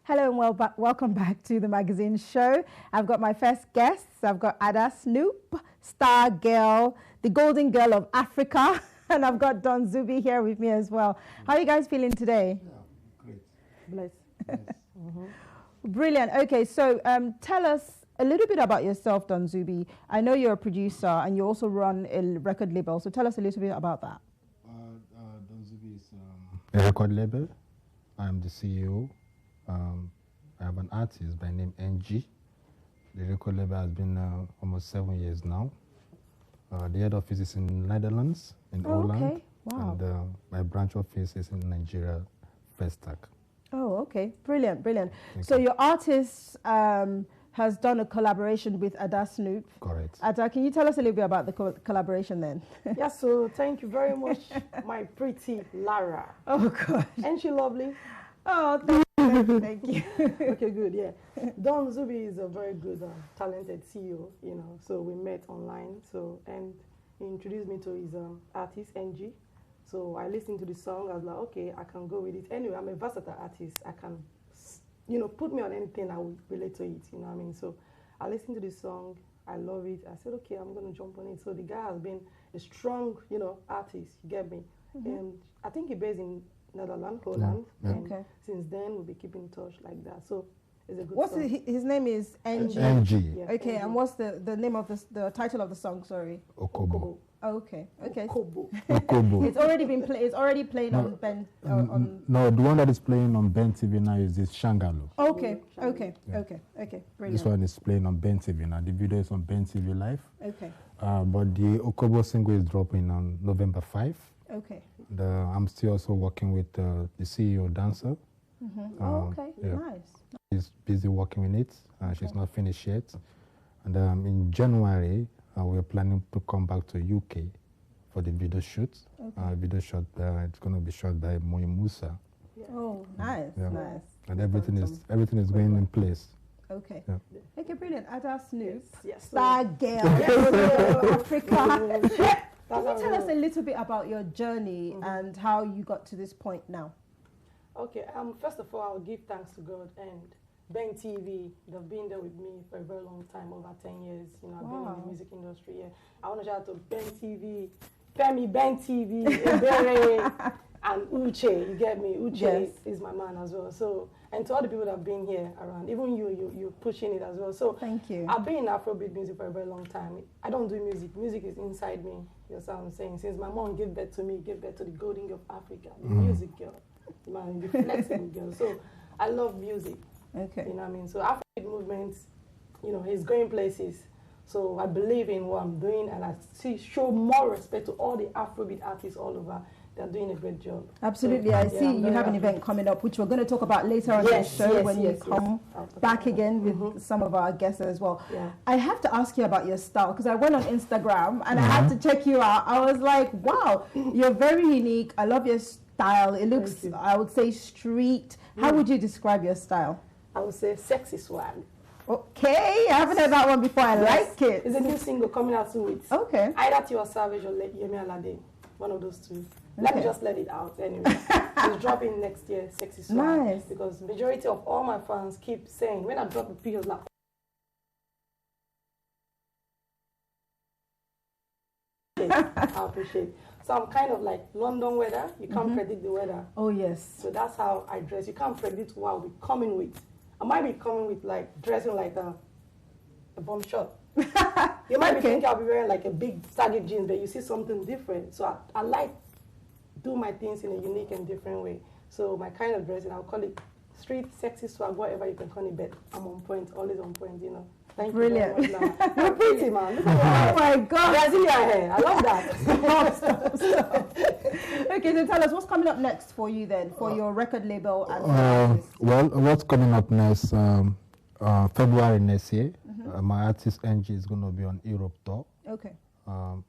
Hello and welcome back to the magazine show. I've got my first guests. I've got Ada Snoop, star girl, the golden girl of Africa, and I've got Don Zubi here with me as well. How are you guys feeling today? Yeah, great. Bless. Yes. Brilliant. Okay, so tell us a little bit about yourself, Don Zubi. I know you're a producer and you also run a record label, so tell us a little bit about that. Don Zubi is a record label. I'm the CEO. I have an artist by name NG. The record label has been almost 7 years now. The head office is in Netherlands, in Holland. Okay. Wow. And my branch office is in Nigeria, Vestac. Oh, okay. Brilliant, brilliant. So your artist has done a collaboration with Ada Snoop. Correct. Ada, can you tell us a little bit about the collaboration then? Yeah, so thank you very much, my pretty Lara. Oh, gosh. Ain't she lovely? Oh, thank you, thank you. Okay, good, yeah. Don Zubi is a very good, talented CEO, you know, so we met online, and he introduced me to his artist, NG. So I listened to the song, I was like, okay, I can go with it. Anyway, I'm a versatile artist. I can, you know, put me on anything, I will relate to it, you know what I mean? So I listened to the song, I love it. I said, okay, I'm going to jump on it. So the guy has been a strong, you know, artist, you get me? And I think he's based in Netherlands, Holland. Yeah. And Okay. since then, we'll be keeping in touch like that. So it's a good What's song. his name is NG. NG. Yeah, Okay, NG. and what's the name of the title of the song? Sorry. Okobo. Oh, okay. Okay. Okobo. Okobo. It's already been It's already playing No, on Ben. On. No, the one that is playing on Ben TV now is this Shangalo. Okay. Yeah. Okay. Yeah. Okay. Okay. This Brilliant. one is playing on Ben TV now. The video is on Ben TV Live. Okay. But the Okobo single is dropping on November 5. Okay. I'm still also working with the CEO dancer. Oh, okay. yeah. Nice. She's busy working with it. She's not finished yet. And in January, we're planning to come back to UK for the video shoot. Video shot. It's going to be shot by Moy Musa, Oh, nice. Yeah. Nice. and everything is going in place. Okay. Yeah. Okay. Brilliant. Ada Snoop, Yes. star girl, Africa. Can That's you tell us a little bit about your journey and how you got to this point now? Okay, first of all, I'll give thanks to God and Ben TV. They've been there with me for a very long time, over 10 years. You know, I've been in the music industry. Yeah. I want to shout out to Ben TV, Femi, Ben TV, Ebere, and Uche. You get me? Uche Yes. is my man as well. So, and to all the people that have been here around, even you're pushing it as well. So, Thank you. I've been in Afrobeat music for a very long time. I don't do music. Music is inside me. You know what I'm saying? Since my mom gave birth to me, gave birth to the golden girl of Africa, the music girl, man, the flexible girl. So I love music. Okay. You know what I mean? So Afrobeat movement, you know, is going places. So I believe in what I'm doing, and I show more respect to all the Afrobeat artists all over. They're doing a great job. Absolutely. So, I yeah, see I'm you very have an happy. event coming up, which we're going to talk about later on Yes, the show yes, when yes, you yes. come I'll talk back about again with some of our guests as well. Yeah. I have to ask you about your style because I went on Instagram and I had to check you out. I was like, wow, you're very unique. I love your style. It looks, you. I would say, street. How would you describe your style? I would say sexy swag. Okay, I haven't heard that one before. I like it. It's a new single coming out soon with Okay. either Tiwa Savage or Yemi Alade. One of those two. Let me Okay. just let it out anyway. It's dropping next year, sexy swag. Nice. Because majority of all my fans keep saying, when I drop the pictures, like, I appreciate. So I'm kind of like London weather. You can't predict the weather. Oh, yes. So that's how I dress. You can't predict what I'll be coming with. I might be coming with like dressing like a bomb shot. You might be Okay. thinking I'll be wearing like a big saggy jeans, but you see something different. So I like do my things in a unique and different way. So my kind of dressing, I'll call it street, sexy swag, whatever you can call it, but I'm on point, always on point, you know. Thank Brilliant. you very much. Now. You're pretty, man. Look at Oh, your my God. Brazilian hair. I love that. Stop. Okay, so tell us what's coming up next for you then, for your record label and for artists? Well, what's coming up next? February next year, my artist NG is going to be on Europe tour. Okay.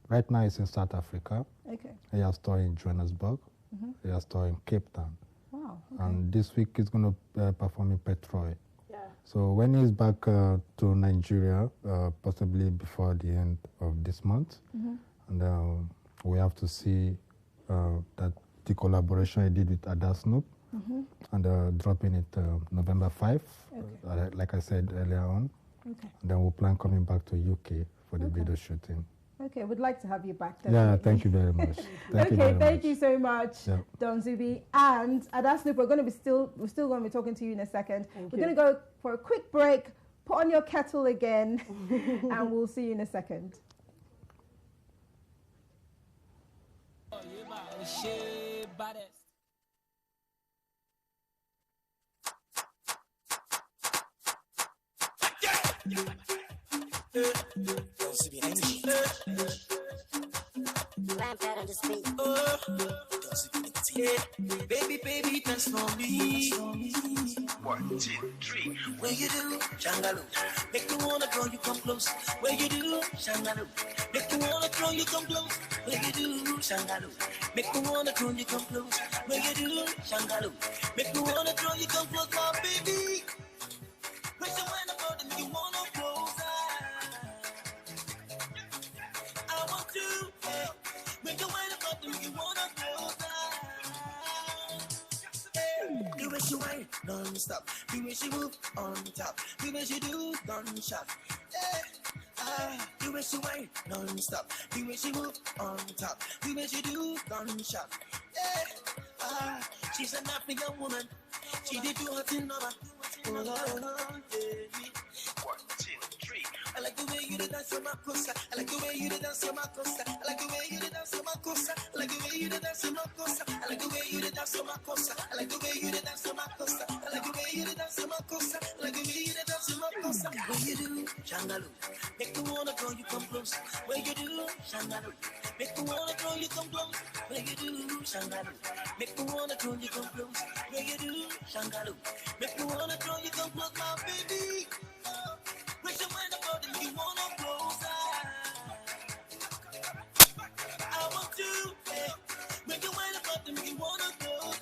Right now, it's in South Africa. Okay. He has tour in Johannesburg. He has tour in Cape Town. Wow. And this week, he's going to perform in Petroy. Yeah. So when he's back to Nigeria, possibly before the end of this month, and we have to see that the collaboration I did with Ada Snoop and dropping it November 5, like I said earlier on. Okay. And then we'll plan coming back to UK for the video shooting. Okay, we'd like to have you back. Yeah, thank you very much. Thank you so much, yeah. Don Zubi. And Ada Snoop, we're still going to be talking to you in a second. We're going to go for a quick break, put on your kettle again, and we'll see you in a second. Baby, dance for me. 1, 2, 3. Where you do, Shangaloo. Make you wanna draw you come close. Where you do, Shangaloo. Make you wanna draw you come close. Where you do, Shangaloo. Make you wanna draw you come close. Where you do, Shangaloo. Make you wanna draw you come close, my baby. Raise your hand up and you wanna close. I want to, make your hand up and you wanna close. The way she whine non-stop, the way she move on top, the way she do gunshot. The way she whine non-stop, the way she move on top, the way she do gunshot. She's an African woman, she did do her thing over. 1, 2, 3. I like the way you dance your makosa. I like the way you dance your makosa. I like the way you dance your makosa. I like the way you dance your makosa. I like the way you dance your makosa. I like the way you dance your makosa. I like the way you dance your makosa. I like the way you dance your makosa. When you do, Shangaloo, make me wanna draw you come close. When you do, Shangaloo, make me wanna draw you come close. When you do, Shangaloo, make me wanna draw you come close. When you do, Shangaloo, make me wanna draw you come close, my baby. Raise your mind about it, you wanna close. I want to, make your mind about it, you wanna close.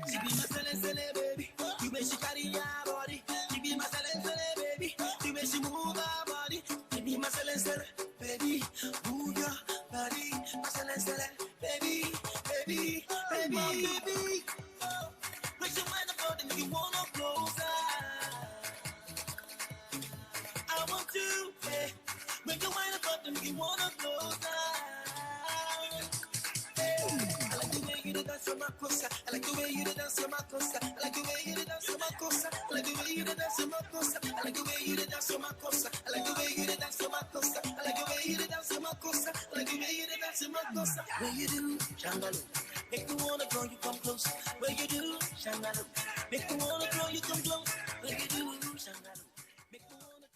She be my silly, baby. The way she carry her body. She be my silly, baby. The way she move her body. She be my silly, baby. Move your body, my silly, baby, baby, baby, baby. Raise your mind about it, you wanna close. I want to, make your mind about them, you wanna close. I like the way you dance your makosa. I like the way you dance your makosa. I like the way you dance your makosa. I like the way you dance your makosa. I like the way you dance your makosa. I like the way you dance your makosa. I like the way you dance your makosa. I like the way you dance your makosa. Where you do, Shangaloo, make me wanna draw you come close. Where you do, Shangaloo, make me wanna draw you come close.